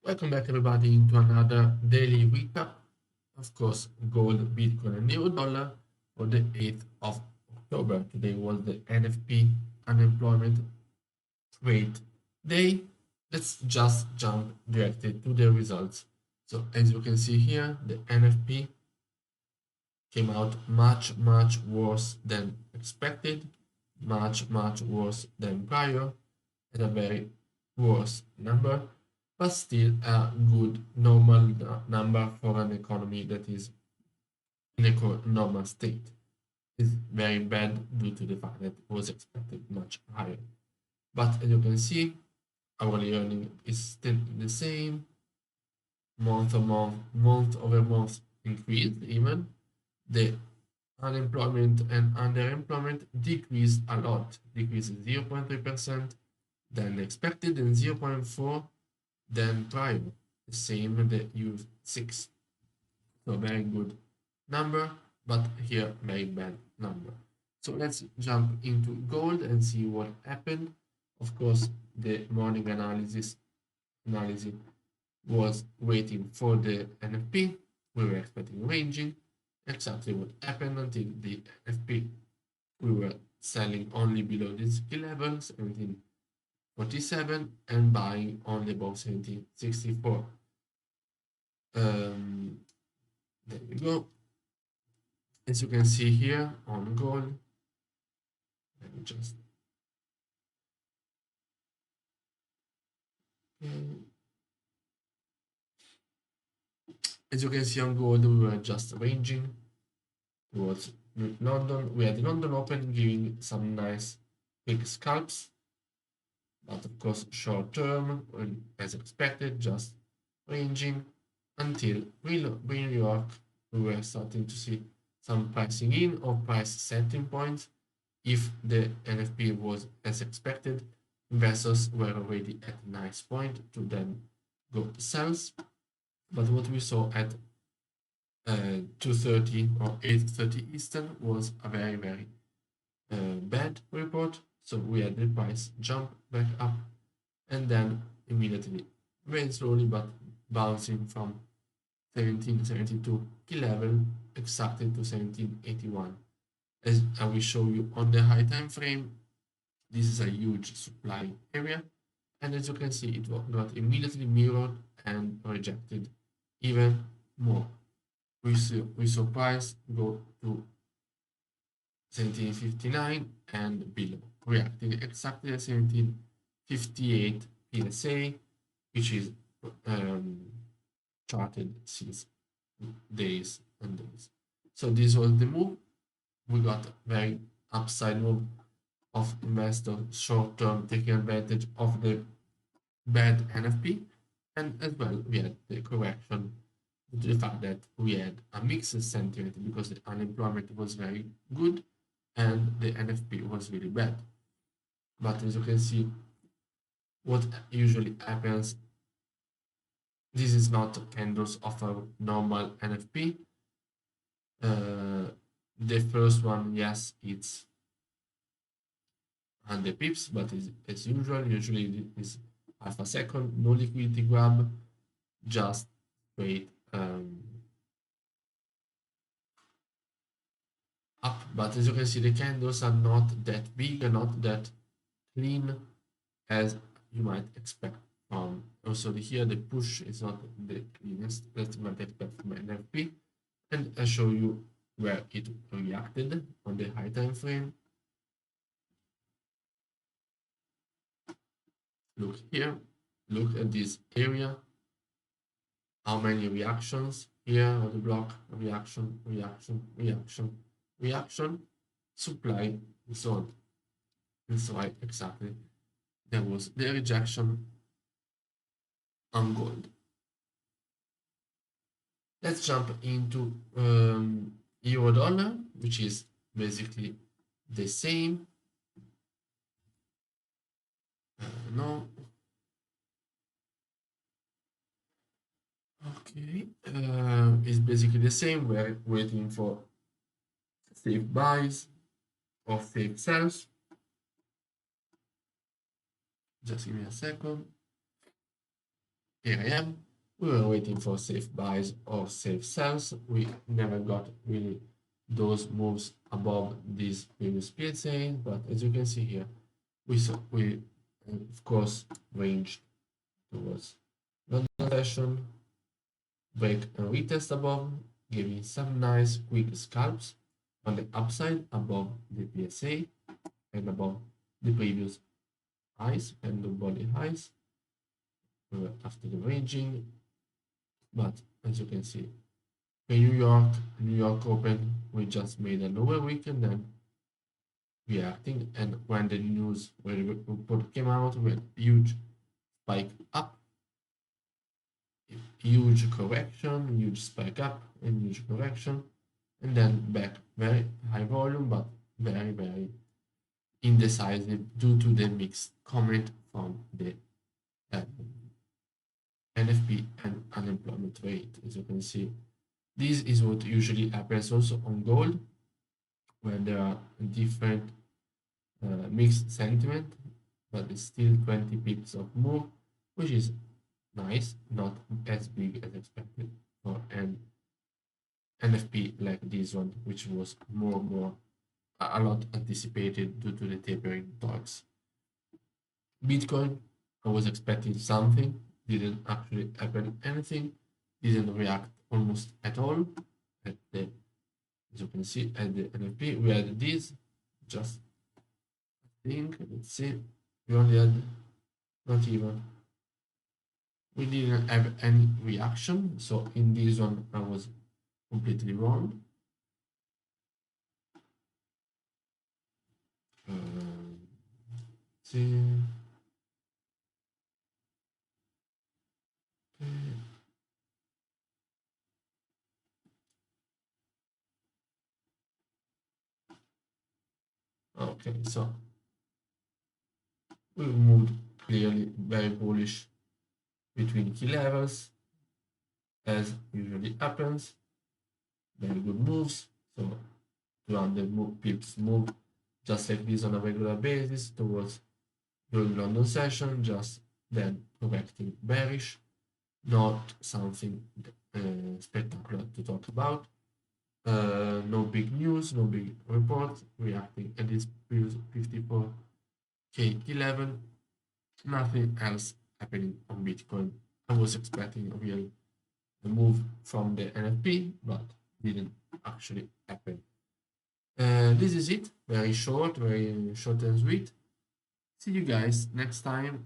Welcome back, everybody, into another daily recap. Of course, gold, Bitcoin, and euro dollar for the 8th of October. Today was the NFP unemployment rate day. Let's just jump directly to the results. So, as you can see here, the NFP came out much worse than expected, much worse than prior, and a very worse number, but still a good normal number for an economy that is in a normal state. It's very bad due to the fact that it was expected much higher. But as you can see, hourly earning is still the same, month over month increased even. The unemployment and underemployment decreased a lot, decreased 0.3% than expected and 0.4 than prior, the same the U6. So very good number, but here very bad number. So let's jump into gold and see what happened. Of course, the morning analysis was waiting for the NFP. We were expecting ranging. Exactly what happened until the NFP. We were selling only below this key level, 1747, and buying only above 1764. There we go. As you can see here on gold, let me just as you can see on gold, we were just ranging towards London. We had London Open giving some nice quick scalps, but of course short term, as expected, just ranging until New York. We were starting to see some pricing in or price setting points. If the NFP was as expected, investors were already at a nice point to then go sells. But what we saw at 2:30 or 8:30 Eastern was a very bad report. So we had the price jump back up and then immediately, very slowly but bouncing from 1772 key level exactly to 1781. As I will show you on the high time frame, this is a huge supply area, and as you can see, it got immediately mirrored and rejected even more. We saw price go to 1759 and below, reacting exactly at 1758 PSA, which is um, charted since days and days. So this was the move. We got a very upside move of investors short term taking advantage of the bad NFP, and as well we had the correction due to the fact that we had a mixed sentiment because the unemployment was very good and the NFP was really bad. But as you can see, what usually happens, this is not candles of a normal NFP. The first one, yes, it's 100 pips, but as usual, usually it is half a second, no liquidity grab, just wait up. But as you can see, the candles are not that big and not that clean as you might expect from. Also here, the push is not the cleanest that you might expect from NFP. And I show you where it reacted on the high time frame. Look here, look at this area. How many reactions here on the block? Reaction, reaction, reaction, reaction, supply, and so on. And so exactly there was the rejection on gold. Let's jump into euro dollar, which is basically the same. No. Okay. It's basically the same. We're waiting for safe buys or safe sells. Just give me a second. here I am. We were waiting for safe buys or safe sells. We never got really those moves above these previous PSA, but as you can see here, we of course ranged towards London session, break and retest above, giving some nice quick scalps on the upside above the PSA and above the previous highs and the body highs after the ranging. But as you can see, in New York Open, we just made a lower wick and then reacting. And when the news when the report came out, we had huge spike up, huge correction, huge spike up, and huge correction, and then back very high volume, but very indecisive due to the mixed comment from the uh, NFP and unemployment rate. As you can see, this is what usually happens also on gold, when there are different mixed sentiment, but it's still 20 pips of move, which is nice, not as big as expected for an NFP like this one, which was more a lot anticipated due to the tapering talks. Bitcoin, I was expecting something, didn't actually happen anything, didn't react almost at all. At the, as you can see, at the NFP, we had this, just think, let's see, we only had not even, we didn't have any reaction, so in this one I was completely wrong. See, okay, so we moved clearly very bullish between key levels, as usually happens. Very good moves. So 200 pips move just like this on a regular basis towards during London session, just then correcting bearish. Not something spectacular to talk about. No big news, no big report reacting at this 54K key level. Nothing else happening on Bitcoin. I was expecting a real move from the NFP, but didn't actually happen. This is it. Very short and sweet. See you guys next time